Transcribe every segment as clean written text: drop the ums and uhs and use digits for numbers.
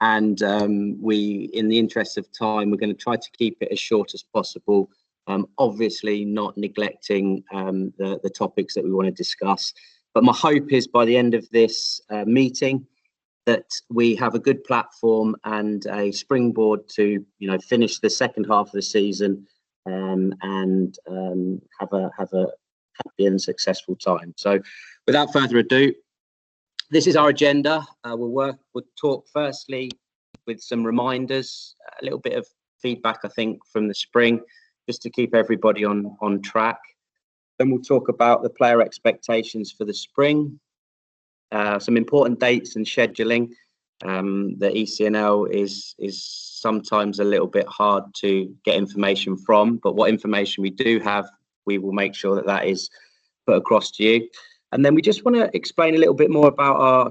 And we, in the interest of time, we're going to try to keep it as short as possible. Obviously not neglecting the topics that we want to discuss. But my hope is by the end of this meeting that we have a good platform and a springboard to, finish the second half of the season and have a happy and successful time. So without further ado, this is our agenda. We'll talk firstly with some reminders, a little bit of feedback, I think, from the spring, just to keep everybody on track. Then we'll talk about the player expectations for the spring, some important dates and scheduling. The ECNL is sometimes a little bit hard to get information from, but what information we do have, we will make sure that is put across to you. And then we just want to explain a little bit more about our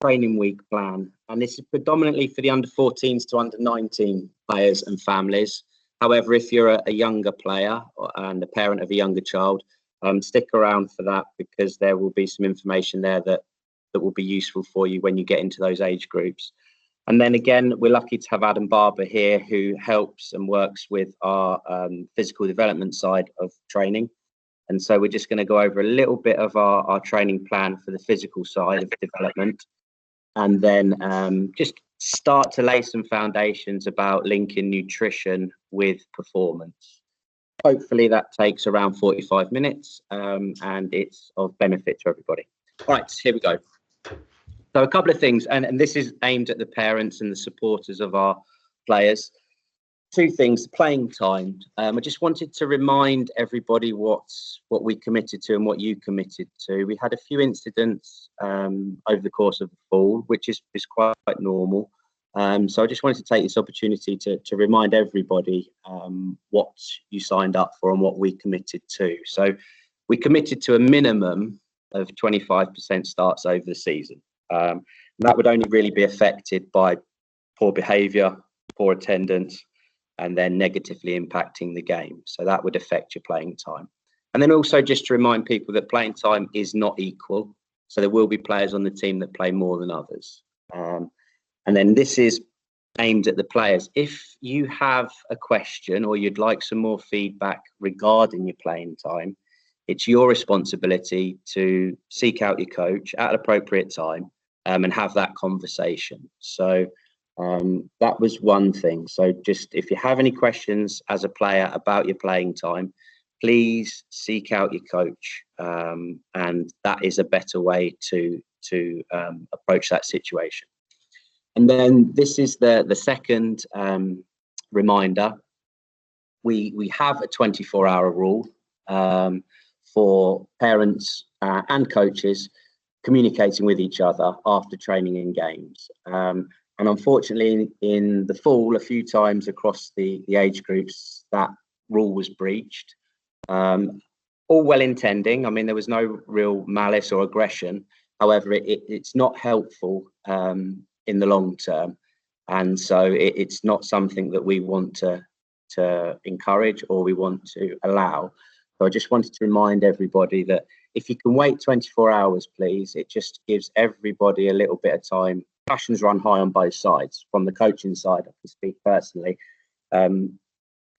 training week plan. And this is predominantly for the under 14s to under 19 players and families. However, if you're a younger player and a parent of a younger child, stick around for that, because there will be some information there that will be useful for you when you get into those age groups. And then again, we're lucky to have Adam Barber here, who helps and works with our physical development side of training. And so we're just going to go over a little bit of our training plan for the physical side of development, and then just start to lay some foundations about linking nutrition with performance. Hopefully that takes around 45 minutes and it's of benefit to everybody. All right, here we go. So a couple of things, and this is aimed at the parents and the supporters of our players. Two things: playing time. I just wanted to remind everybody what we committed to and what you committed to. We had a few incidents over the course of the fall, which is quite normal. So I just wanted to take this opportunity to remind everybody what you signed up for and what we committed to. So we committed to a minimum of 25% starts over the season. That would only really be affected by poor behaviour, poor attendance, and then negatively impacting the game. So that would affect your playing time. And then also just to remind people that playing time is not equal. So there will be players on the team that play more than others. And then this is aimed at the players. If you have a question or you'd like some more feedback regarding your playing time, it's your responsibility to seek out your coach at an appropriate time and have that conversation. So that was one thing. So just if you have any questions as a player about your playing time, please seek out your coach. And that is a better way to approach that situation. And then this is the second reminder. We have a 24-hour rule for parents and coaches communicating with each other after training and games. And unfortunately, in the fall, a few times across the age groups, that rule was breached. All well intending. I mean, there was no real malice or aggression. However, it's not helpful in the long term. And so it's not something that we want to encourage or we want to allow. So I just wanted to remind everybody that if you can wait 24 hours, please, it just gives everybody a little bit of time. Passions run high on both sides. From the coaching side, I can speak personally, and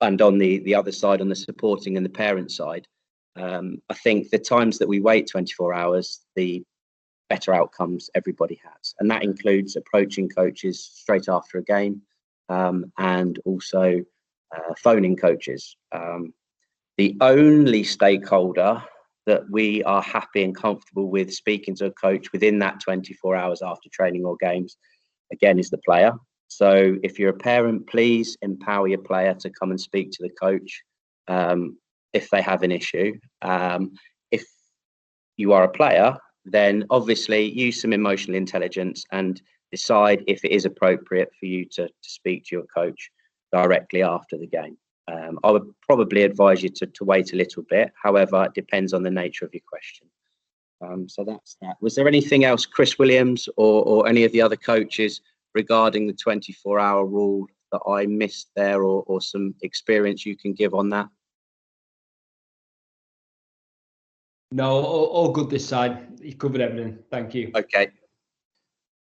on the other side, on the supporting and the parent side, I think the times that we wait 24 hours, the better outcomes everybody has. And that includes approaching coaches straight after a game and also phoning coaches. The only stakeholder that we are happy and comfortable with speaking to a coach within that 24 hours after training or games, again, is the player. So if you're a parent, please empower your player to come and speak to the coach if they have an issue. If you are a player, then obviously use some emotional intelligence and decide if it is appropriate for you to speak to your coach directly after the game. I would probably advise you to wait a little bit. However, it depends on the nature of your question. So that's that. Was there anything else, Chris Williams or any of the other coaches, regarding the 24-hour rule that I missed there, or some experience you can give on that? No, all good this side. You covered everything. Thank you. Okay.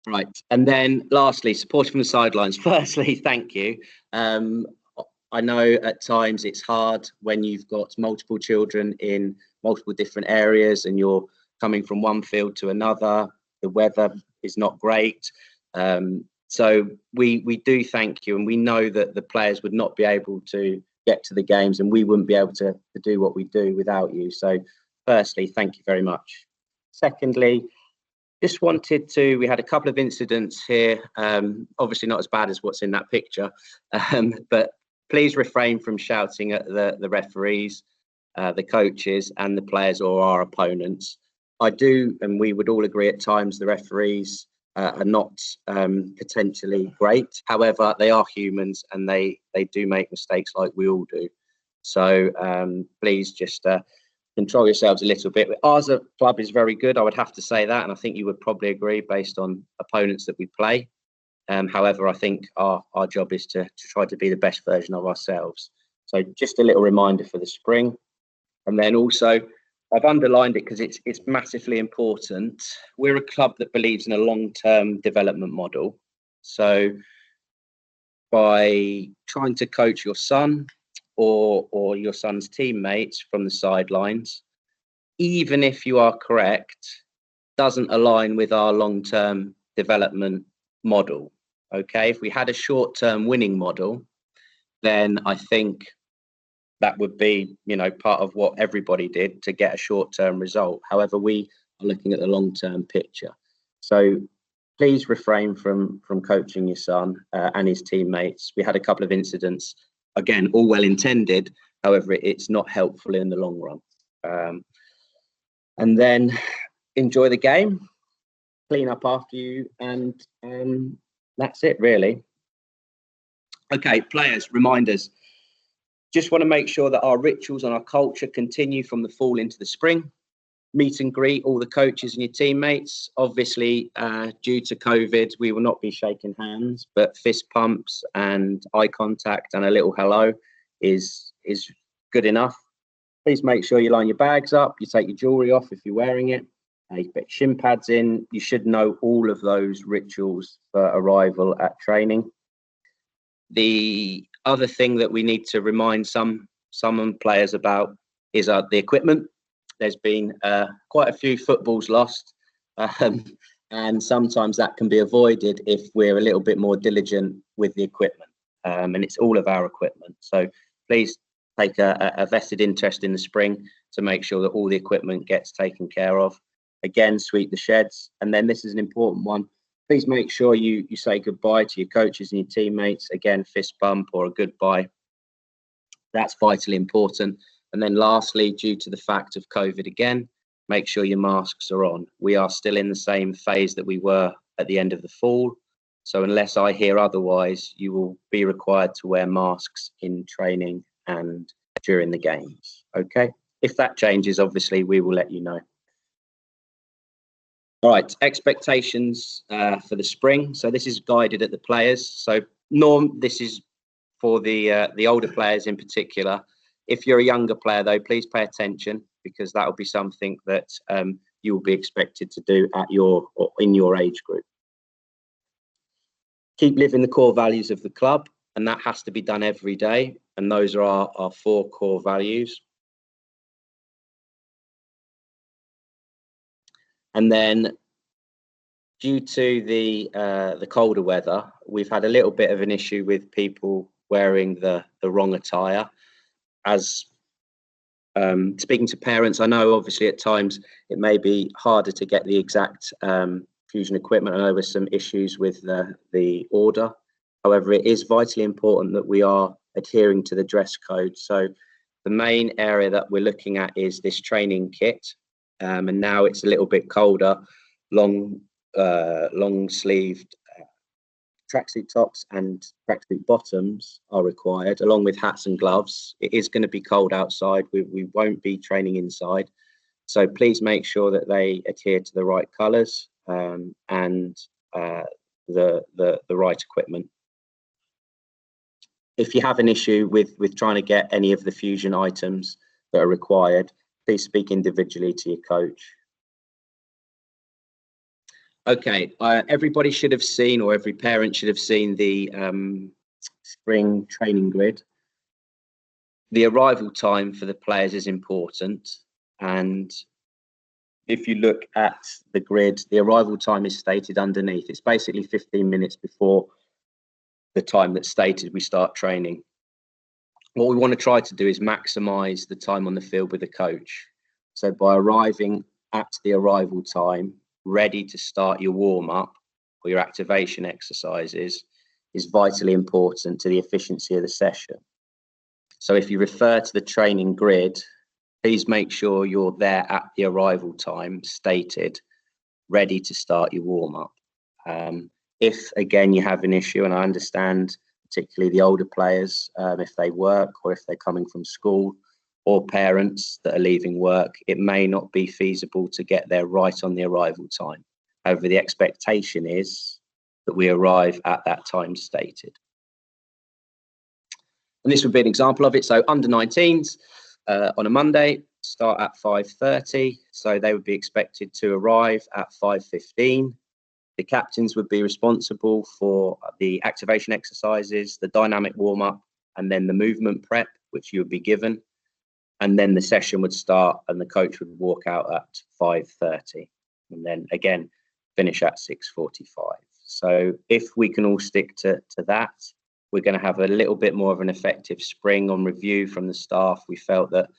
Right. And then lastly, support from the sidelines. Firstly, thank you. I know at times it's hard when you've got multiple children in multiple different areas and you're coming from one field to another. The weather is not great. So we do thank you, and we know that the players would not be able to get to the games and we wouldn't be able to do what we do without you. So firstly, thank you very much. Secondly, just wanted to, we had a couple of incidents here, obviously not as bad as what's in that picture, but please refrain from shouting at the referees, the coaches and the players or our opponents. I do, and we would all agree at times the referees are not potentially great. However, they are humans and they do make mistakes like we all do. So please just control yourselves a little bit. Ours club is very good, I would have to say that, and I think you would probably agree based on opponents that we play. However, I think our job is to try to be the best version of ourselves. So just a little reminder for the spring. And then also, I've underlined it because it's massively important. We're a club that believes in a long-term development model. So by trying to coach your son or your son's teammates from the sidelines, even if you are correct, doesn't align with our long-term development model. Okay, if we had a short-term winning model, then I think that would be, you know, part of what everybody did to get a short-term result. However, we are looking at the long-term picture. So please refrain from coaching your son and his teammates. We had a couple of incidents, again, all well intended. However, it's not helpful in the long run. And then enjoy the game, clean up after you, and that's it really. Okay, players, reminders. Just want to make sure that our rituals and our culture continue from the fall into the spring. Meet and greet all the coaches and your teammates. Obviously, due to COVID, we will not be shaking hands, but fist pumps and eye contact and a little hello is good enough. Please make sure you line your bags up, you take your jewelry off if you're wearing it, you put shin pads in. You should know all of those rituals for arrival at training. The other thing that we need to remind some players about is the equipment. There's been quite a few footballs lost, and sometimes that can be avoided if we're a little bit more diligent with the equipment, and it's all of our equipment. So please take a vested interest in the spring to make sure that all the equipment gets taken care of. Again, sweep the sheds, and then this is an important one. Please make sure you say goodbye to your coaches and your teammates. Again, fist bump or a goodbye. That's vitally important. And then lastly, due to the fact of COVID again, make sure your masks are on. We are still in the same phase that we were at the end of the fall. So unless I hear otherwise, you will be required to wear masks in training and during the games. Okay. If that changes, obviously, we will let you know. All right, expectations for the spring. So this is guided at the players. So this is for the older players in particular. If you're a younger player, though, please pay attention, because that will be something that you will be expected to do at in your age group. Keep living the core values of the club, and that has to be done every day. And those are our 4 core values. And then, due to the colder weather, we've had a little bit of an issue with people wearing the wrong attire. As speaking to parents, I know obviously at times it may be harder to get the exact fusion equipment. I know there's some issues with the order. However, it is vitally important that we are adhering to the dress code. So the main area that we're looking at is this training kit. And now it's a little bit colder, long sleeved tracksuit tops and tracksuit bottoms are required, along with hats and gloves. It is going to be cold outside. We won't be training inside. So please make sure that they adhere to the right colours and the right equipment. If you have an issue with trying to get any of the fusion items that are required, please speak individually to your coach. Okay, everybody should have seen, or every parent should have seen the spring training grid. The arrival time for the players is important, and if you look at the grid, the arrival time is stated underneath. It's basically 15 minutes before the time that's stated we start training. What we want to try to do is maximize the time on the field with the coach. So by arriving at the arrival time, ready to start your warm-up or your activation exercises, is vitally important to the efficiency of the session. So if you refer to the training grid, please make sure you're there at the arrival time stated, ready to start your warm-up. If, again, you have an issue, and I understand particularly the older players, if they work or if they're coming from school, or parents that are leaving work, it may not be feasible to get there right on the arrival time. However, the expectation is that we arrive at that time stated. And this would be an example of it. So under 19s on a Monday, start at 5:30. So they would be expected to arrive at 5:15. The captains would be responsible for the activation exercises, the dynamic warm-up, and then the movement prep, which you would be given. And then the session would start and the coach would walk out at 5:30. And then again, finish at 6:45. So if we can all stick to that, we're going to have a little bit more of an effective spring. On review from the staff, we felt that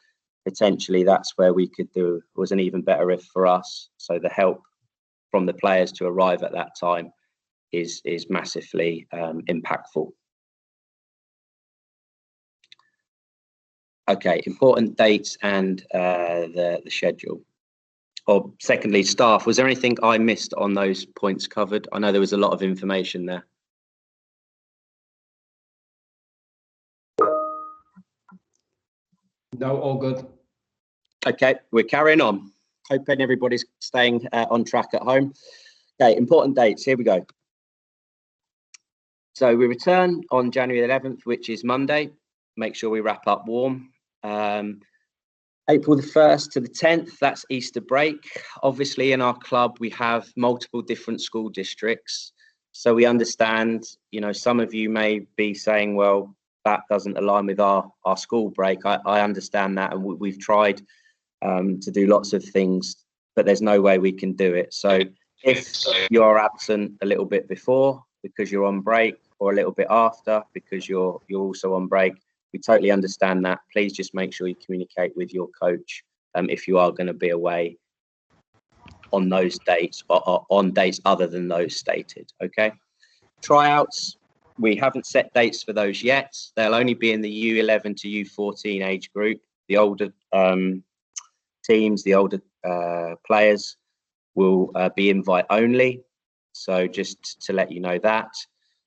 potentially that's where we could do was an even better if for us. So the help from the players to arrive at that time is massively impactful. Okay, important dates and the schedule. Or secondly, staff, was there anything I missed on those points covered? I know there was a lot of information there. No, all good. Okay, we're carrying on. Hoping everybody's staying on track at home. Okay, important dates, here we go. So we return on January 11th, which is Monday. Make sure we wrap up warm. April the 1st to the 10th, that's Easter break. Obviously in our club, we have multiple different school districts. So we understand, you know, some of you may be saying, well, that doesn't align with our school break. I understand that, and we've tried to do lots of things, but there's no way we can do it. So if you're absent a little bit before because you're on break, or a little bit after because you're also on break, we totally understand that. Please just make sure you communicate with your coach if you are going to be away on those dates, or on dates other than those stated. Okay. Tryouts, we haven't set dates for those yet. They'll only be in the U11 to U14 age group. The older teams, the older players will be invite only. So just to let you know that.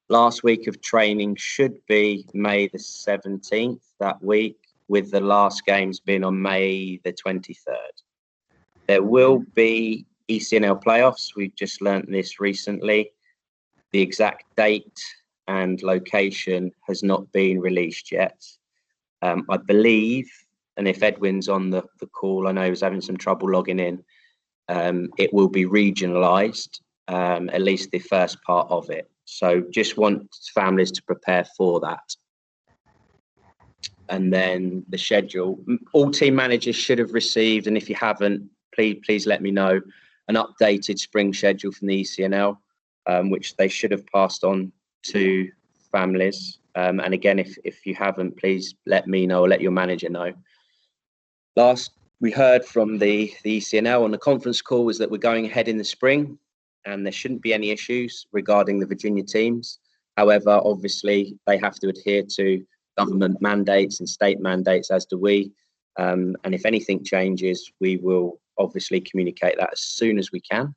Last week of training should be May the 17th that week, with the last games being on May the 23rd. There will be ECNL playoffs. We've just learnt this recently. The exact date and location has not been released yet. I believe, and if Edwin's on the call, I know he was having some trouble logging in, it will be regionalised, at least the first part of it. So just want families to prepare for that. And then the schedule, all team managers should have received, and if you haven't, please let me know, an updated spring schedule from the ECNL, which they should have passed on to families. And again, if you haven't, please let me know or let your manager know. Last we heard from the ECNL on the conference call was that we're going ahead in the spring, and there shouldn't be any issues regarding the Virginia teams. However, obviously, they have to adhere to government mandates and state mandates, as do we. And if anything changes, we will obviously communicate that as soon as we can.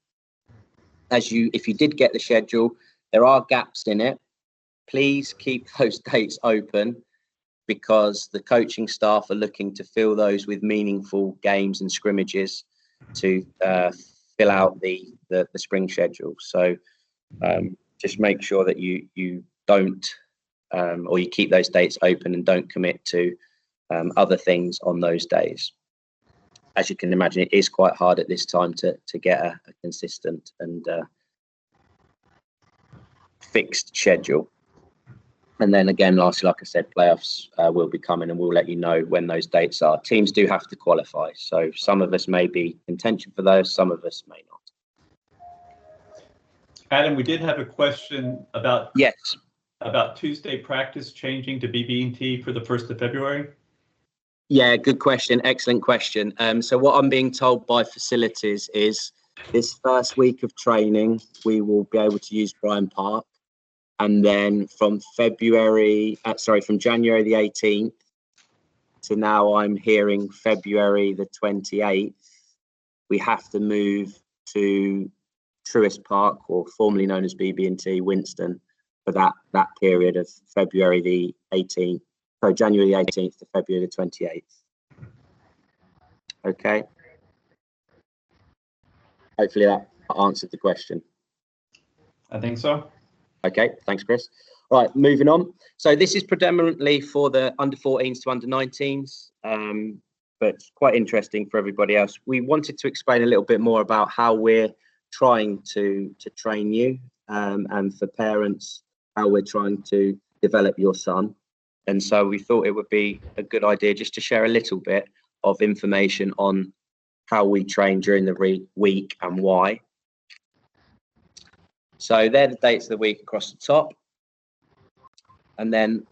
If you did get the schedule, there are gaps in it. Please keep those dates open, because the coaching staff are looking to fill those with meaningful games and scrimmages to fill out the spring schedule. So just make sure that you don't, or you keep those dates open and don't commit to other things on those days. As you can imagine, it is quite hard at this time to get a consistent and fixed schedule. And then again, lastly, like I said, playoffs will be coming, and we'll let you know when those dates are. Teams do have to qualify, so some of us may be in contention for those, some of us may not. Adam, we did have a question about Tuesday practice changing to BB&T for the 1st of February. Yeah, good question. Excellent question. So what I'm being told by facilities is this first week of training, we will be able to use Bryan Park. And then from January the 18th to now I'm hearing February the 28th, we have to move to Truist Park, or formerly known as BB&T Winston, for that period of February the 18th. So January the 18th to February the 28th. Okay. Hopefully that answered the question. I think so. Okay, thanks, Chris. All right, moving on. So this is predominantly for the under 14s to under 19s, but quite interesting for everybody else. We wanted to explain a little bit more about how we're trying to train you, and for parents, how we're trying to develop your son. And so we thought it would be a good idea just to share a little bit of information on how we train during the week and why. So they're the dates of the week across the top. And then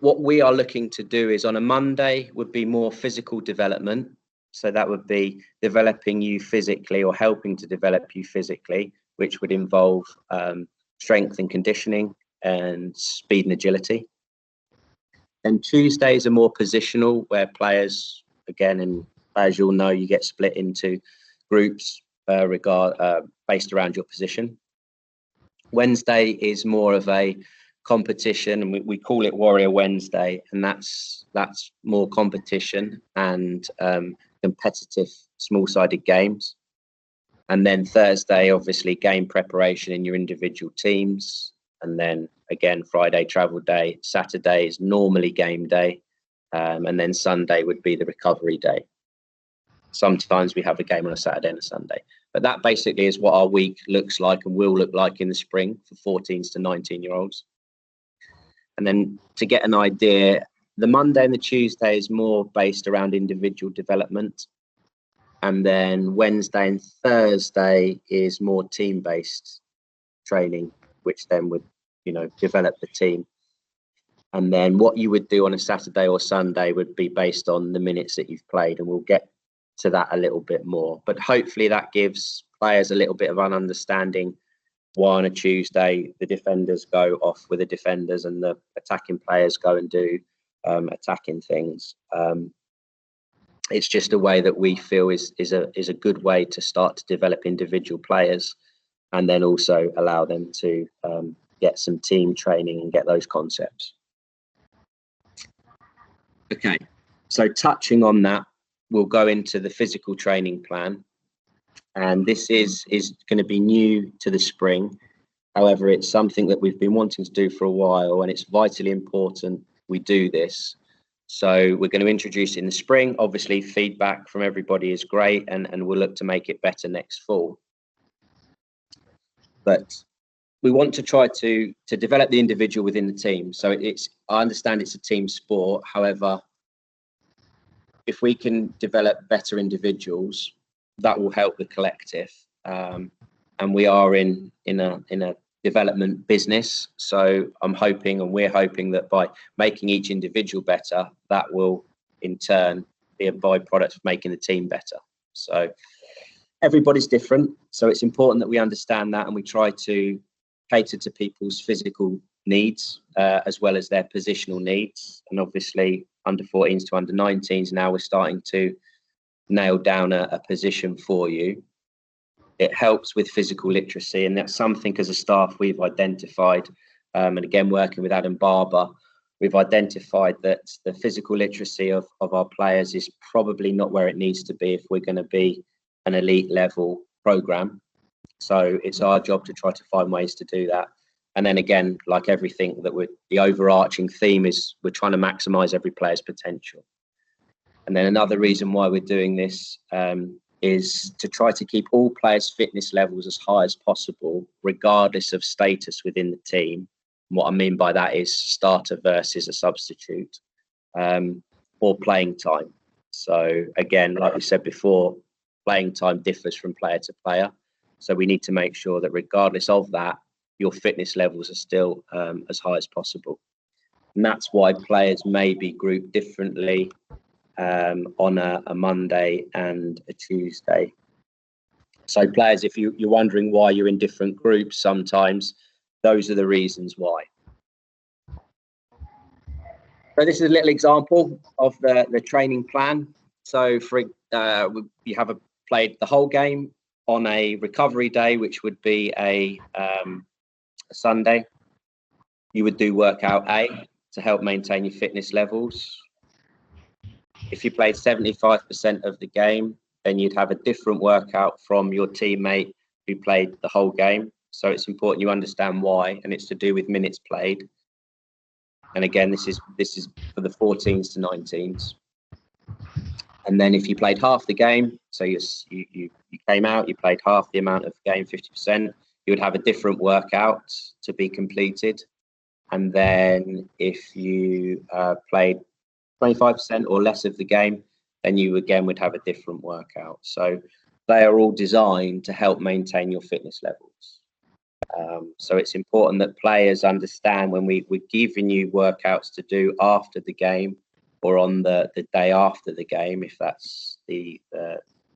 what we are looking to do is on a Monday would be more physical development. So that would be developing you physically, or helping to develop you physically, which would involve strength and conditioning and speed and agility. And Tuesdays are more positional, where players, again, and as you'll know, you get split into groups based around your position. Wednesday is more of a competition, and we call it Warrior Wednesday, and that's more competition and competitive small-sided games. And then Thursday, obviously, game preparation in your individual teams. And then again, Friday travel day. Saturday is normally game day, and then Sunday would be the recovery day. Sometimes we have a game on a Saturday and a Sunday, but that basically is what our week looks like and will look like in the spring for 14s to 19-year-olds. And then to get an idea, the Monday and the Tuesday is more based around individual development, and then Wednesday and Thursday is more team-based training, which then would, develop the team. And then what you would do on a Saturday or Sunday would be based on the minutes that you've played, and we'll get to that a little bit more. But hopefully that gives players a little bit of an understanding why on a Tuesday the defenders go off with the defenders and the attacking players go and do attacking things. It's just a way that we feel is a good way to start to develop individual players, and then also allow them to get some team training and get those concepts. Okay, so touching on that, we'll go into the physical training plan, and this is going to be new to the spring. However, it's something that we've been wanting to do for a while, and it's vitally important we do this. So we're going to introduce it in the spring. Obviously, feedback from everybody is great, and we'll look to make it better next fall. But we want to try to develop the individual within the team. So I understand it's a team sport. However, if we can develop better individuals, that will help the collective. And we are in a development business. So I'm hoping, and we're hoping, that by making each individual better, that will in turn be a byproduct of making the team better. So everybody's different. So it's important that we understand that, and we try to cater to people's physical needs as well as their positional needs. And obviously under 14s to under 19s, now we're starting to nail down a position for you. It helps with physical literacy, and that's something as a staff we've identified, and again working with Adam Barber, we've identified that the physical literacy of our players is probably not where it needs to be if we're going to be an elite level program. So it's our job to try to find ways to do that. And then again, like everything, the overarching theme is we're trying to maximize every player's potential. And then another reason why we're doing this is to try to keep all players' fitness levels as high as possible, regardless of status within the team. And what I mean by that is starter versus a substitute, or playing time. So again, like we said before, playing time differs from player to player. So we need to make sure that regardless of that, your fitness levels are still as high as possible. And that's why players may be grouped differently on a Monday and a Tuesday. So players, if you're wondering why you're in different groups sometimes, those are the reasons why. So this is a little example of the training plan. So for you have played the whole game on a recovery day, which would be a Sunday. You would do workout A to help maintain your fitness levels. If you played 75% of the game, then you'd have a different workout from your teammate who played the whole game. So it's important you understand why, and it's to do with minutes played. And again, this is for the 14s to 19s. And then if you played half the game, so you came out, you played half the amount of the game, 50%, you would have a different workout to be completed. And then if you played 25% or less of the game, then you again would have a different workout. So they are all designed to help maintain your fitness levels. So it's important that players understand when we're giving you workouts to do after the game or on the day after the game, if that's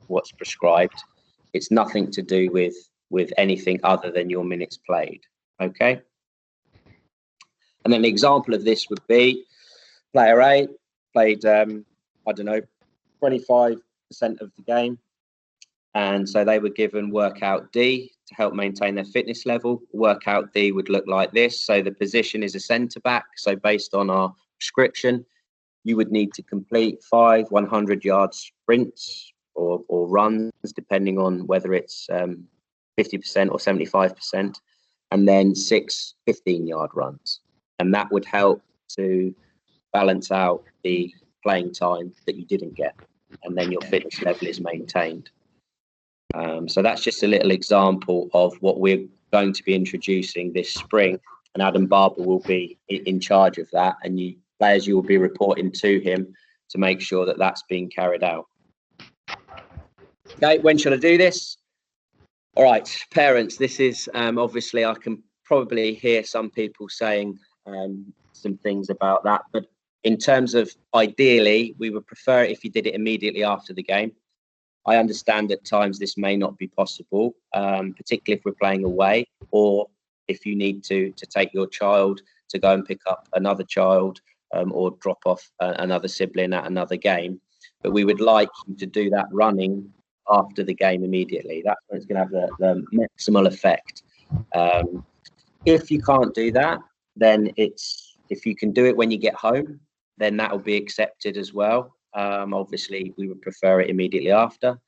what's prescribed, it's nothing to do with anything other than your minutes played. Okay. And then an example of this would be player A played, I don't know, 25% of the game. And so they were given workout D to help maintain their fitness level. Workout D would look like this. So the position is a centre back. So based on our prescription, you would need to complete 5 100-yard sprints or runs, depending on whether it's 50% or 75%, and then 6 15-yard runs. And that would help to balance out the playing time that you didn't get. And then your fitness level is maintained. So that's just a little example of what we're going to be introducing this spring, and Adam Barber will be in charge of that, and you will be reporting to him to make sure that that's being carried out. Okay, when should I do this? All right, parents, this is obviously, I can probably hear some people saying some things about that, but in terms of ideally, we would prefer it if you did it immediately after the game. I understand at times this may not be possible, particularly if we're playing away, or if you need to take your child to go and pick up another child or drop off another sibling at another game. But we would like you to do that running after the game immediately. That's when it's going to have the maximal effect. If you can't do that, then if you can do it when you get home, then that will be accepted as well. Obviously, we would prefer it immediately after.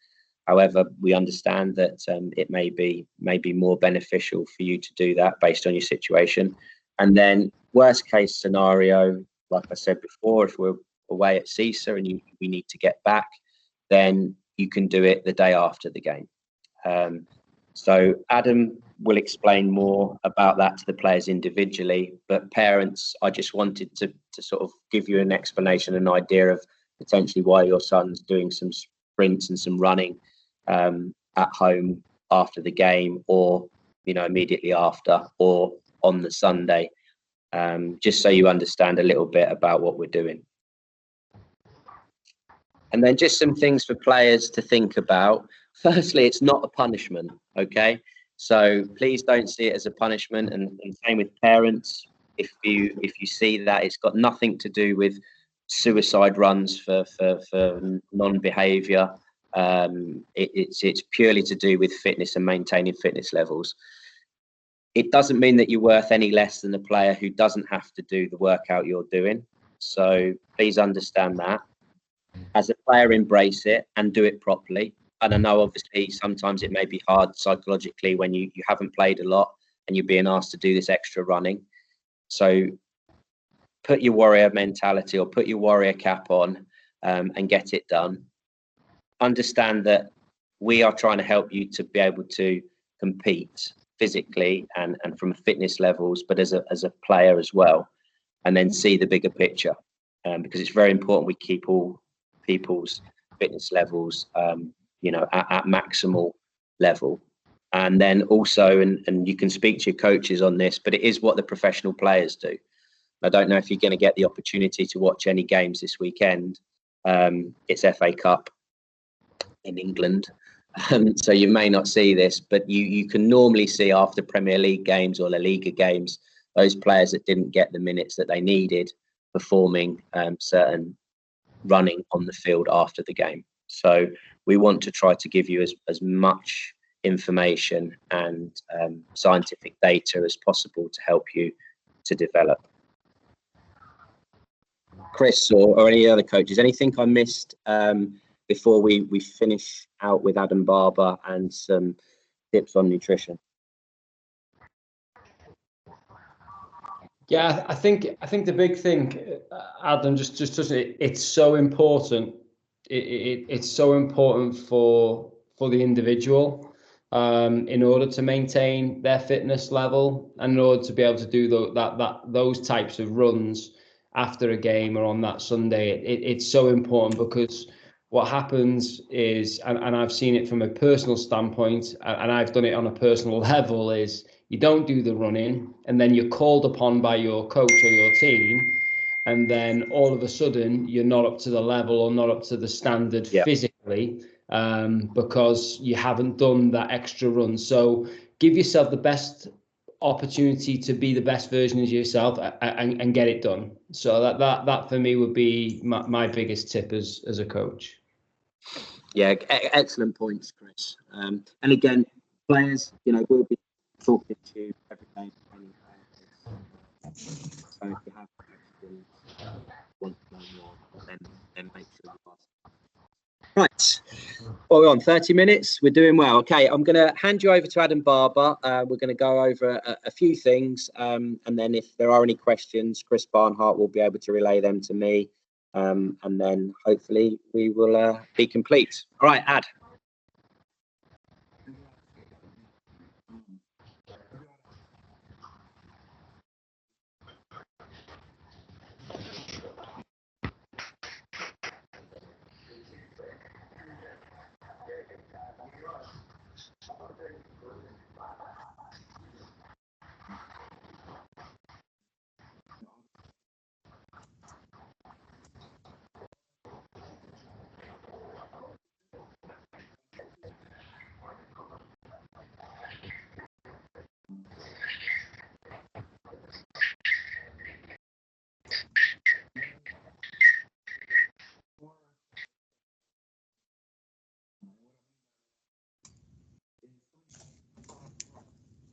However, we understand that it may be more beneficial for you to do that based on your situation. And then worst case scenario, like I said before, if we're away at CISA and we need to get back, then you can do it the day after the game. So Adam will explain more about that to the players individually, but parents, I just wanted to sort of give you an explanation, an idea of potentially why your son's doing some sprints and some running at home after the game, or immediately after, or on the Sunday, just so you understand a little bit about what we're doing. And then just some things for players to think about. Firstly, it's not a punishment, okay? So please don't see it as a punishment, and same with parents. If you see that, it's got nothing to do with suicide runs for non-behavior. It's purely to do with fitness and maintaining fitness levels. It doesn't mean that you're worth any less than a player who doesn't have to do the workout you're doing. So please understand that. As a player, embrace it and do it properly. And I know obviously sometimes it may be hard psychologically when you haven't played a lot and you're being asked to do this extra running. So put your warrior mentality or put your warrior cap on and get it done. Understand that we are trying to help you to be able to compete physically and from fitness levels, but as a player as well, and then see the bigger picture, because it's very important we keep all people's fitness levels at maximal level. And then also, and you can speak to your coaches on this, but it is what the professional players do. I don't know if you're going to get the opportunity to watch any games this weekend. It's FA Cup in England, so you may not see this, but you can normally see after Premier League games or La Liga games, those players that didn't get the minutes that they needed performing certain running on the field after the game. So we want to try to give you as much information and scientific data as possible to help you to develop. Chris or any other coaches, anything I missed before we finish out with Adam Barber and some tips on nutrition? Yeah, I think the big thing, Adam, just it's so important. It's so important for the individual in order to maintain their fitness level and in order to be able to do those types of runs after a game or on that Sunday. It's so important, because what happens is, and I've seen it from a personal standpoint, and I've done it on a personal level, is you don't do the running and then you're called upon by your coach or your team, and then all of a sudden you're not up to the level or not up to the standard physically, because you haven't done that extra run. So give yourself the best opportunity to be the best version of yourself and get it done. So that for me would be my biggest tip as a coach. Yeah, excellent points, Chris. And again, players, we'll be talking to you every day. So if you have questions, want to know more, then make sure you ask. Right. Well, we're on 30 minutes. We're doing well. Okay, I'm going to hand you over to Adam Barber. We're going to go over a few things. And then if there are any questions, Chris Barnhart will be able to relay them to me. And then hopefully we will be complete. All right, Ad.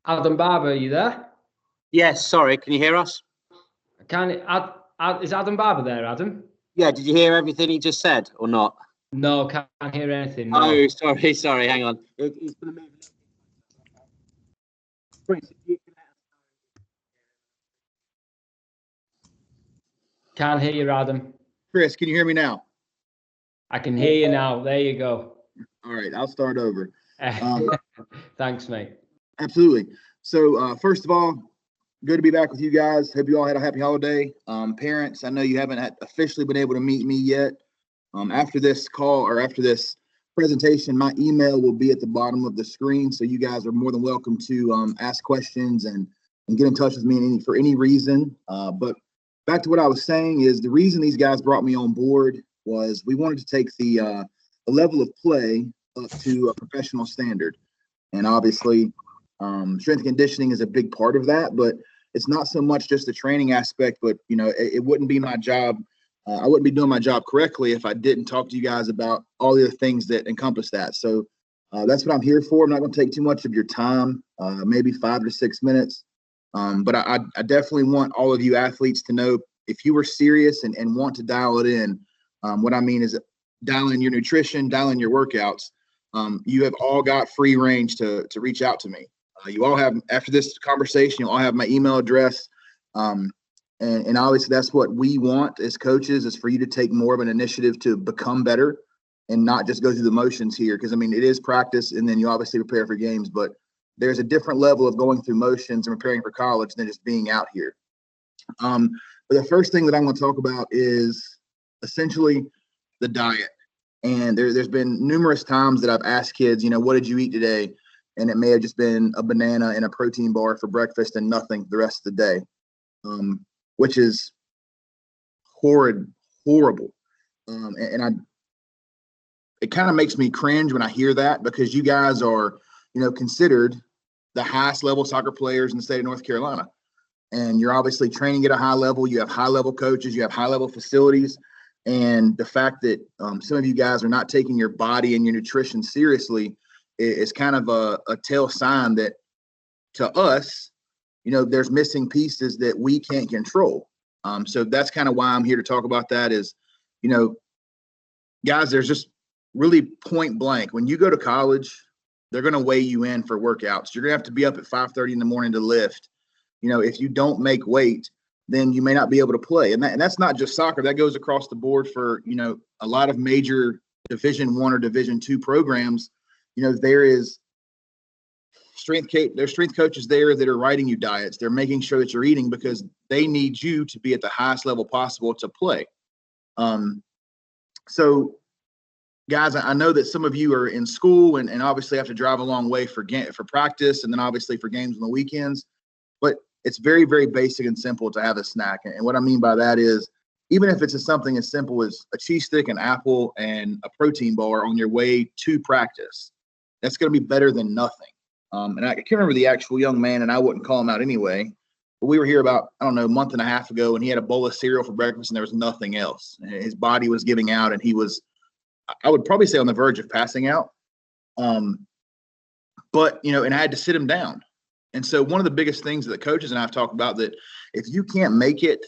Adam Barber, are you there? Yes, sorry, can you hear us? Is Adam Barber there, Adam? Yeah, did you hear everything he just said or not? No, can't hear anything. No. Oh, sorry, hang on. He's going to move. Chris, if you can let us know. Can't hear you, Adam. Chris, can you hear me now? I can hear you now. There you go. All right, I'll start over. Thanks, mate. Absolutely. So first of all, good to be back with you guys. Hope you all had a happy holiday. Parents, I know you haven't officially been able to meet me yet. After this call or after this presentation, my email will be at the bottom of the screen. So you guys are more than welcome to ask questions and get in touch with me for any reason. But back to what I was saying is the reason these guys brought me on board was we wanted to take the level of play up to a professional standard. And obviously, strength and conditioning is a big part of that, but it's not so much just the training aspect, but it wouldn't be my job. I wouldn't be doing my job correctly if I didn't talk to you guys about all the other things that encompass that. So that's what I'm here for. I'm not going to take too much of your time, maybe 5 to 6 minutes. But I definitely want all of you athletes to know if you were serious and want to dial it in. What I mean is dial in your nutrition, dial in your workouts. You have all got free range to reach out to me. You all have, after this conversation, you'll all have my email address. And obviously that's what we want as coaches, is for you to take more of an initiative to become better. and not just go through the motions here. Because I mean, it is practice, and then you obviously prepare for games, but there's a different level of going through motions and preparing for college than just being out here. But the first thing that I'm going to talk about is essentially the diet. And there's been numerous times that I've asked kids, what did you eat today? And it may have just been a banana and a protein bar for breakfast and nothing the rest of the day, which is horrible. It kind of makes me cringe when I hear that, because you guys are, considered the highest level soccer players in the state of North Carolina. And you're obviously training at a high level. You have high level coaches, you have high level facilities. And the fact that some of you guys are not taking your body and your nutrition seriously is kind of a tell sign that to us, there's missing pieces that we can't control. So that's kind of why I'm here to talk about that is, guys, there's just really point blank. When you go to college, they're going to weigh you in for workouts. You're going to have to be up at 5:30 in the morning to lift. If you don't make weight, then you may not be able to play. And that's not just soccer. That goes across the board for, a lot of major Division I or Division II programs. There's strength coaches there that are writing you diets. They're making sure that you're eating because they need you to be at the highest level possible to play. So guys, I know that some of you are in school and obviously have to drive a long way for practice and then obviously for games on the weekends, but it's very, very basic and simple to have a snack. And what I mean by that is, even if it's something as simple as a cheese stick, an apple, and a protein bar on your way to practice, that's going to be better than nothing. And I can't remember the actual young man, and I wouldn't call him out anyway, but we were here about, a month and a half ago, and he had a bowl of cereal for breakfast, and there was nothing else. And his body was giving out, and he was, I would probably say, on the verge of passing out. But, and I had to sit him down. And so one of the biggest things that the coaches and I have talked about, that if you can't make it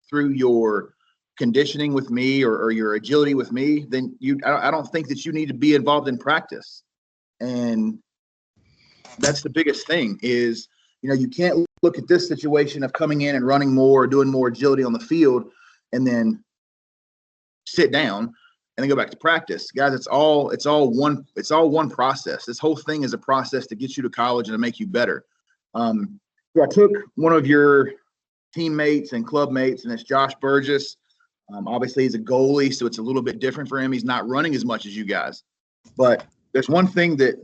through your conditioning with me or your agility with me, then I don't think that you need to be involved in practice. And that's the biggest thing is, you can't look at this situation of coming in and running more or doing more agility on the field and then sit down and then go back to practice. Guys, it's all one process. This whole thing is a process to get you to college and to make you better. So I took one of your teammates and club mates, and it's Josh Burgess. Obviously, he's a goalie, so it's a little bit different for him. He's not running as much as you guys. But there's one thing that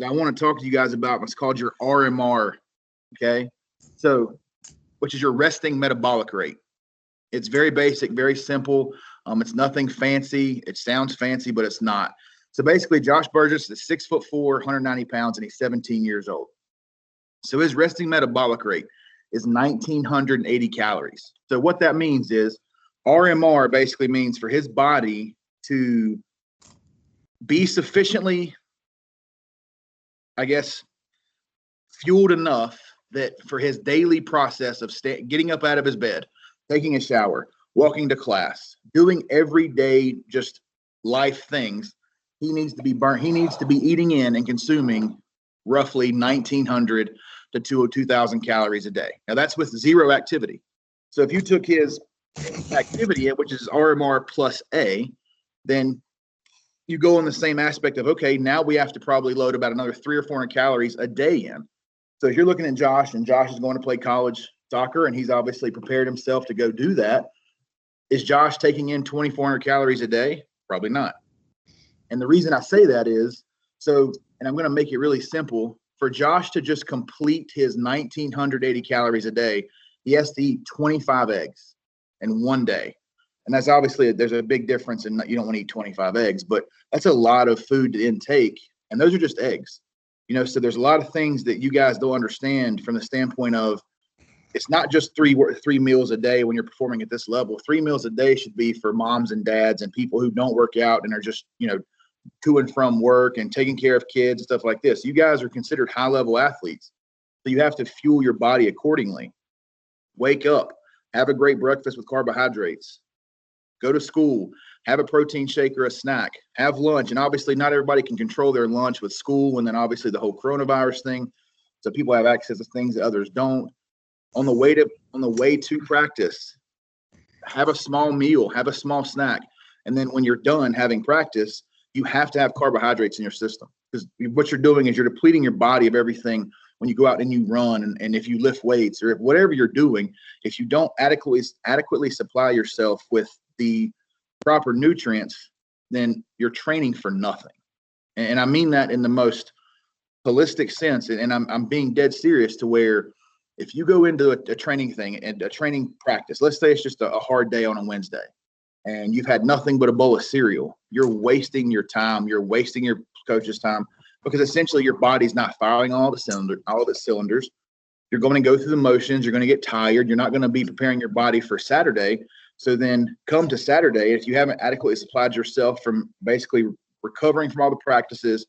I want to talk to you guys about. It's called your RMR, okay? So, which is your resting metabolic rate. It's very basic, very simple. It's nothing fancy. It sounds fancy, but it's not. So basically, Josh Burgess is 6'4", 190 pounds, and he's 17 years old. So his resting metabolic rate is 1,980 calories. So what that means is RMR basically means for his body to be sufficiently, fueled enough that for his daily process of getting up out of his bed, taking a shower, walking to class, doing everyday just life things, he needs to be burnt. He needs to be eating in and consuming roughly 1,900 to 2,000 calories a day. Now that's with zero activity. So if you took his activity, which is RMR plus A, then you go on the same aspect of, okay, now we have to probably load about another 300 or 400 calories a day in. So if you're looking at Josh, and Josh is going to play college soccer, and he's obviously prepared himself to go do that, is Josh taking in 2,400 calories a day? Probably not. And the reason I say that is, and I'm going to make it really simple, for Josh to just complete his 1,980 calories a day, he has to eat 25 eggs in one day. And that's obviously, there's a big difference in, you don't want to eat 25 eggs, but that's a lot of food to intake. And those are just eggs, so there's a lot of things that you guys don't understand from the standpoint of, it's not just three meals a day when you're performing at this level. 3 meals a day should be for moms and dads and people who don't work out and are just, to and from work and taking care of kids and stuff like this. You guys are considered high level athletes. So you have to fuel your body accordingly. Wake up, have a great breakfast with carbohydrates, go to school, have a protein shake or a snack, have lunch. And obviously not everybody can control their lunch with school. And then obviously the whole coronavirus thing. So people have access to things that others don't. On the way to practice, have a small meal, have a small snack. And then when you're done having practice, you have to have carbohydrates in your system, because what you're doing is you're depleting your body of everything when you go out and you run, and if you lift weights or if whatever you're doing, if you don't adequately supply yourself with the proper nutrients, then you're training for nothing. And I mean that in the most holistic sense. And I'm being dead serious, to where if you go into a training thing and a training practice, let's say it's just a hard day on a Wednesday, and you've had nothing but a bowl of cereal, you're wasting your time. You're wasting your coach's time, because essentially your body's not firing all the cylinders. You're going to go through the motions. You're going to get tired. You're not going to be preparing your body for Saturday. So then come to Saturday, if you haven't adequately supplied yourself from basically recovering from all the practices,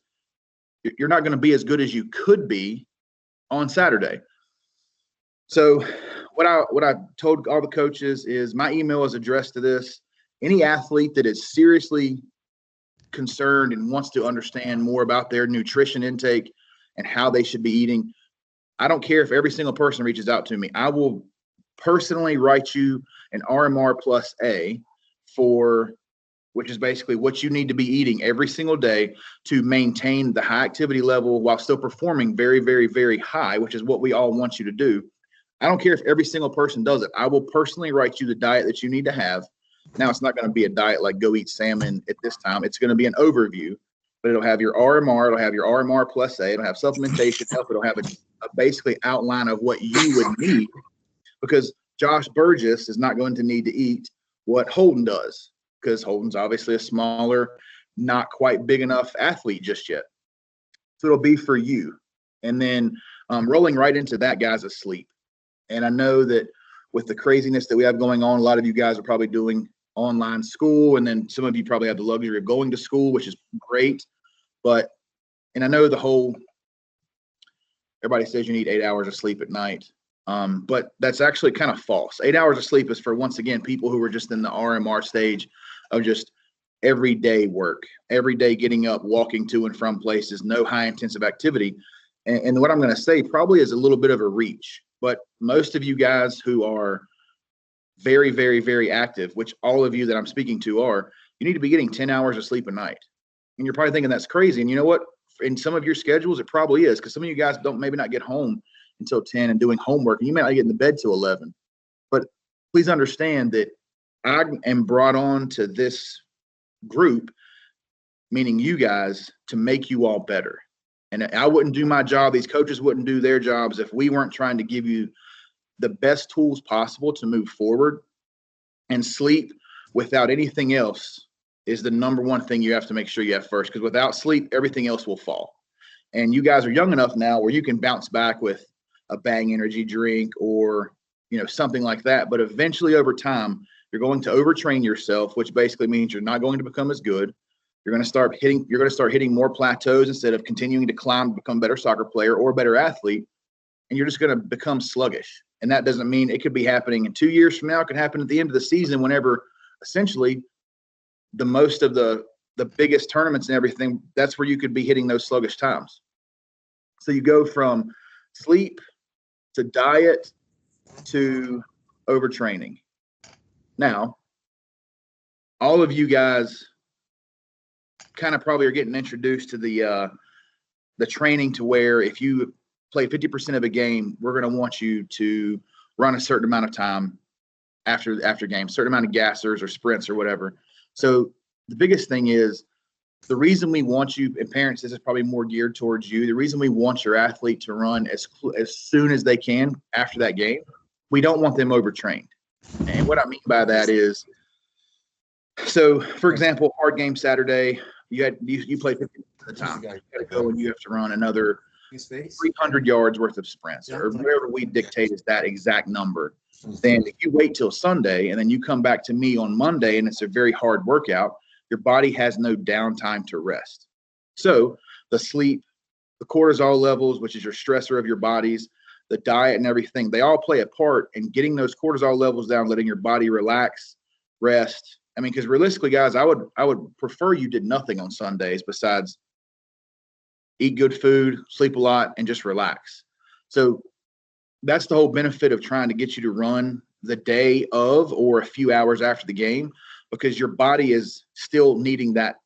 you're not going to be as good as you could be on Saturday. So what I told all the coaches is, my email is addressed to this. Any athlete that is seriously concerned and wants to understand more about their nutrition intake and how they should be eating, I don't care if every single person reaches out to me. I will personally write you an RMR plus A, which is basically what you need to be eating every single day to maintain the high activity level while still performing very, very, very high, which is what we all want you to do. I don't care if every single person does it. I will personally write you the diet that you need to have. Now, it's not going to be a diet like go eat salmon at this time. It's going to be an overview, but it'll have your RMR. It'll have your RMR plus A. It'll have supplementation help. It'll have a basically outline of what you would need, because Josh Burgess is not going to need to eat what Holden does, because Holden's obviously a smaller, not quite big enough athlete just yet. So it'll be for you. And then rolling right into that, guys, is sleep. And I know that with the craziness that we have going on, a lot of you guys are probably doing online school, and then some of you probably have the luxury of going to school, which is great. And I know everybody says you need 8 hours of sleep at night, but that's actually kind of false. 8 hours of sleep is for, once again, people who are just in the RMR stage of just everyday work, every day getting up, walking to and from places, no high intensive activity. And what I'm going to say probably is a little bit of a reach, but most of you guys who are very, very, very active, which all of you that I'm speaking to are, you need to be getting 10 hours of sleep a night. And you're probably thinking that's crazy. And you know what? In some of your schedules, it probably is, because some of you guys don't maybe not get home until 10 and doing homework, and you may not get in the bed till 11. But please understand that I am brought on to this group, meaning you guys, to make you all better. And I wouldn't do my job, these coaches wouldn't do their jobs, if we weren't trying to give you the best tools possible to move forward. And sleep, without anything else, is the number one thing you have to make sure you have first, because without sleep, everything else will fall. And you guys are young enough now where you can bounce back with a Bang energy drink or, something like that. But eventually, over time, you're going to overtrain yourself, which basically means you're not going to become as good. You're going to start hitting more plateaus instead of continuing to climb to become a better soccer player or a better athlete. And you're just going to become sluggish. And that doesn't mean it could be happening in 2 years from now. It could happen at the end of the season, whenever essentially the most of the biggest tournaments and everything, that's where you could be hitting those sluggish times. So you go from sleep to diet to overtraining. Now, all of you guys kind of probably are getting introduced to the training, to where if you play 50% of a game, we're going to want you to run a certain amount of time after games, certain amount of gassers or sprints or whatever. So the biggest thing is, the reason we want you, and parents, this is probably more geared towards you, the reason we want your athlete to run as soon as they can after that game, we don't want them overtrained. And what I mean by that is, so for example, hard game Saturday, you play 50% of the time. You got to go and you have to run another 300 yards worth of sprints, or whatever we dictate is that exact number. Then if you wait till Sunday and then you come back to me on Monday and it's a very hard workout, your body has no downtime to rest. So the sleep, the cortisol levels, which is your stressor of your bodies, the diet and everything, they all play a part in getting those cortisol levels down, letting your body relax, rest. I mean, because realistically, guys, I would prefer you did nothing on Sundays besides eat good food, sleep a lot, and just relax. So that's the whole benefit of trying to get you to run the day of or a few hours after the game, because your body is still needing that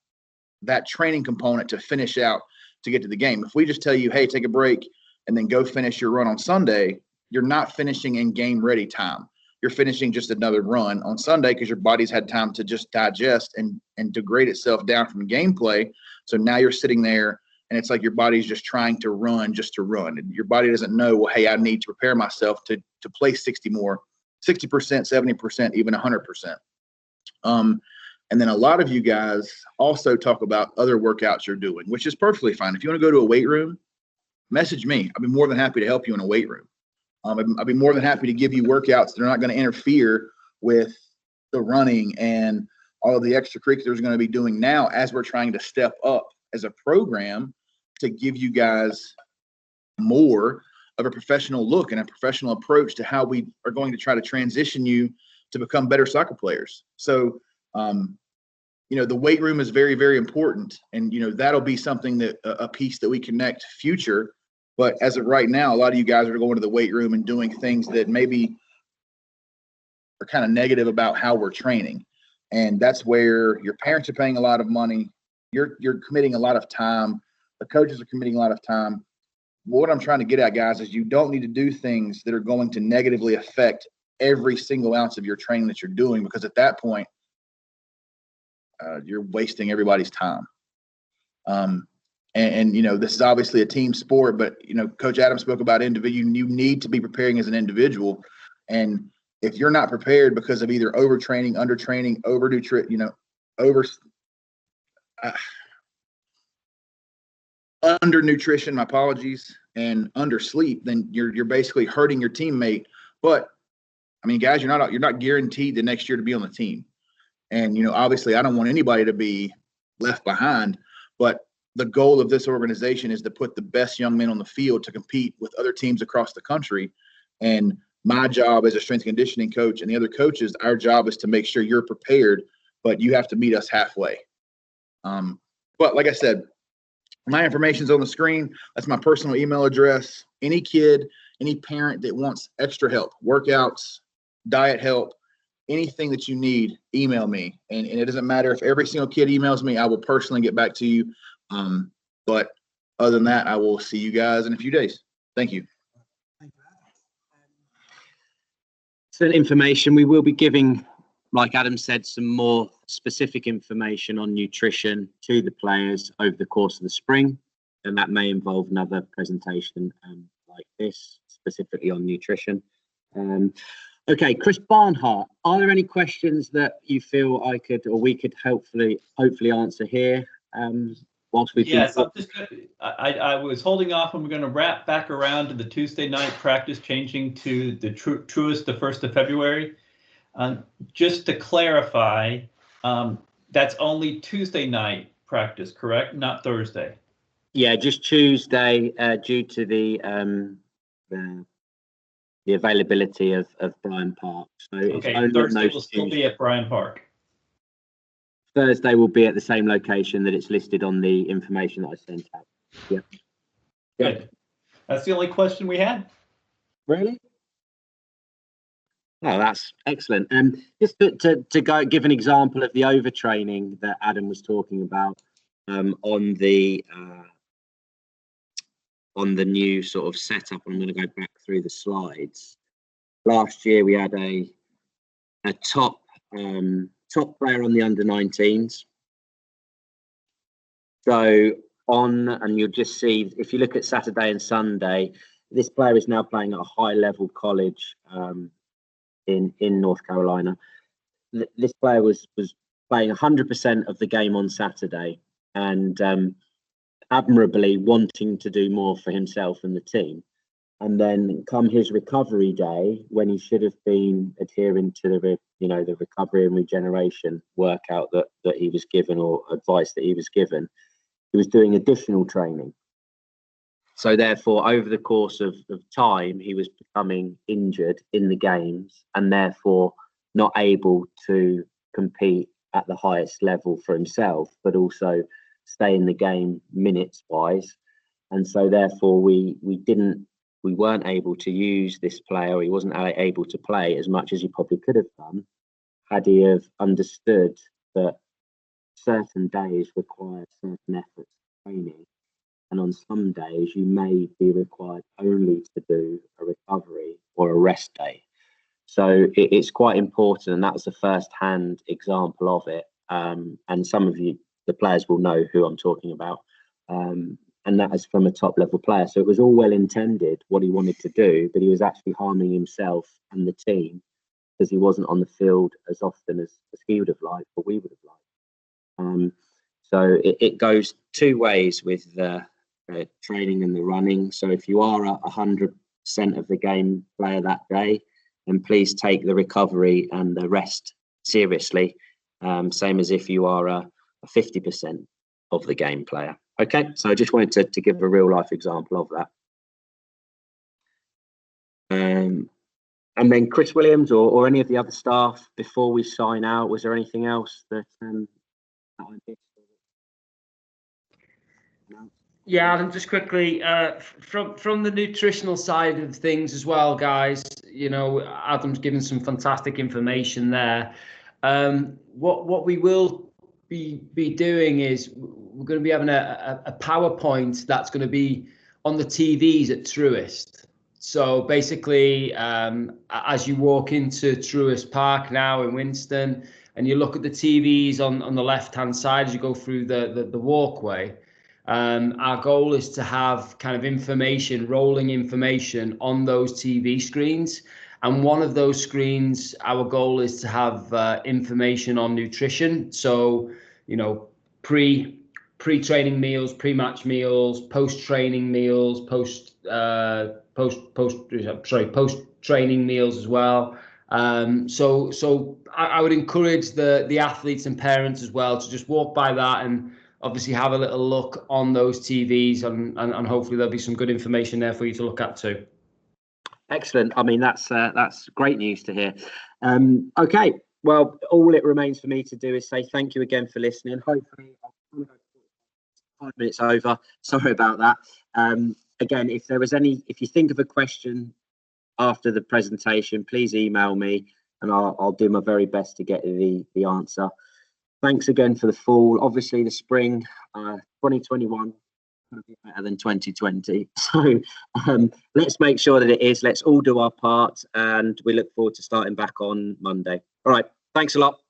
that training component to finish out to get to the game. If we just tell you, hey, take a break and then go finish your run on Sunday, you're not finishing in game ready time. You're finishing just another run on Sunday because your body's had time to just digest and degrade itself down from gameplay. So now you're sitting there and it's like your body's just trying to run just to run. And your body doesn't know, well, hey, I need to prepare myself to play 60%, 70%, even 100%. And then a lot of you guys also talk about other workouts you're doing, which is perfectly fine. If you want to go to a weight room, message me. I'd be more than happy to help you in a weight room. I'd be more than happy to give you workouts that are not going to interfere with the running and all of the extracurriculars we're going to be doing now as we're trying to step up as a program to give you guys more of a professional look and a professional approach to how we are going to try to transition you to become better soccer players. So, the weight room is very, very important. And, that'll be something that a piece that we connect future. But as of right now, a lot of you guys are going to the weight room and doing things that maybe are kind of negative about how we're training. And that's where your parents are paying a lot of money. You're committing a lot of time. The coaches are committing a lot of time. What I'm trying to get at, guys, is you don't need to do things that are going to negatively affect every single ounce of your training that you're doing, because at that point, you're wasting everybody's time. And this is obviously a team sport, but, Coach Adams spoke about individual. You need to be preparing as an individual. And if you're not prepared because of either overtraining, undertraining, undernutrition, my apologies, and undersleep, then you're basically hurting your teammate. But I mean, guys, you're not guaranteed the next year to be on the team. And, obviously I don't want anybody to be left behind, but the goal of this organization is to put the best young men on the field to compete with other teams across the country. And my job as a strength and conditioning coach and the other coaches, our job is to make sure you're prepared, but you have to meet us halfway. But like I said, my information's on the screen. That's my personal email address. Any kid, any parent that wants extra help, workouts, diet help, anything that you need, email me. And it doesn't matter if every single kid emails me, I will personally get back to you. But other than that, I will see you guys in a few days. Thank you. So information, we will be giving, like Adam said, some more specific information on nutrition to the players over the course of the spring. And that may involve another presentation like this, specifically on nutrition. Okay, Chris Barnhart, are there any questions that you feel we could hopefully answer here? Whilst we yes, I was holding off, and we're going to wrap back around to the Tuesday night practice changing to the Truist the 1st of February. Just to clarify, that's only Tuesday night practice, correct? Not Thursday. Yeah, just Tuesday, due to the availability of Bryan Park. So okay, Thursday will still be at Bryan Park. Thursday will be at the same location that it's listed on the information that I sent out. Yeah. Good. That's the only question we had. Really? Oh, that's excellent. Just to go give an example of the overtraining that Adam was talking about on the new sort of setup. I'm going to go back through the slides. Last year we had a top player on the under-19s. So and you'll just see, if you look at Saturday and Sunday, this player is now playing at a high-level college in North Carolina. This player was playing 100% of the game on Saturday, and admirably wanting to do more for himself and the team. And then come his recovery day, when he should have been adhering to the recovery and regeneration workout that he was given, or advice that he was given, he was doing additional training. So therefore, over the course of time, he was becoming injured in the games and therefore not able to compete at the highest level for himself, but also stay in the game minutes wise. And so therefore we weren't able to use this player. He wasn't able to play as much as he probably could have done had he have understood that certain days require certain efforts training, and on some days you may be required only to do a recovery or a rest day. So it's quite important, and that's a first-hand example of it. And some of you, the players, will know who I'm talking about. And that is from a top-level player. So it was all well intended what he wanted to do, but he was actually harming himself and the team because he wasn't on the field as often as he would have liked, or we would have liked. So it goes two ways with the training and the running. So if you are 100% of the game player that day, then please take the recovery and the rest seriously, same as if you are a 50% of the game player. Okay, so I just wanted to give a real life example of that. And then Chris Williams or any of the other staff, before we sign out, was there anything else that I missed? No? Yeah, Adam, just quickly, from the nutritional side of things as well, guys, you know, Adam's given some fantastic information there. What we will be doing is we're going to be having a PowerPoint that's going to be on the TVs at Truist. So basically, as you walk into Truist Park now in Winston, and you look at the TVs on the left-hand side as you go through the walkway, our goal is to have kind of information, rolling information on those TV screens. And one of those screens, our goal is to have information on nutrition. So, you know, pre-training meals, pre-match meals, post-training meals, post-training meals as well. So I would encourage the athletes and parents as well to just walk by that and obviously have a little look on those TVs, and hopefully there'll be some good information there for you to look at too. Excellent. I mean, that's great news to hear. Okay, well, all it remains for me to do is say thank you again for listening. Hopefully, I'll 5 minutes over. Sorry about that. Again, if you think of a question after the presentation, please email me, and I'll do my very best to get you the answer. Thanks again for the fall. Obviously, the spring 2021 going to be better than 2020. So let's make sure that it is. Let's all do our part, and we look forward to starting back on Monday. All right. Thanks a lot.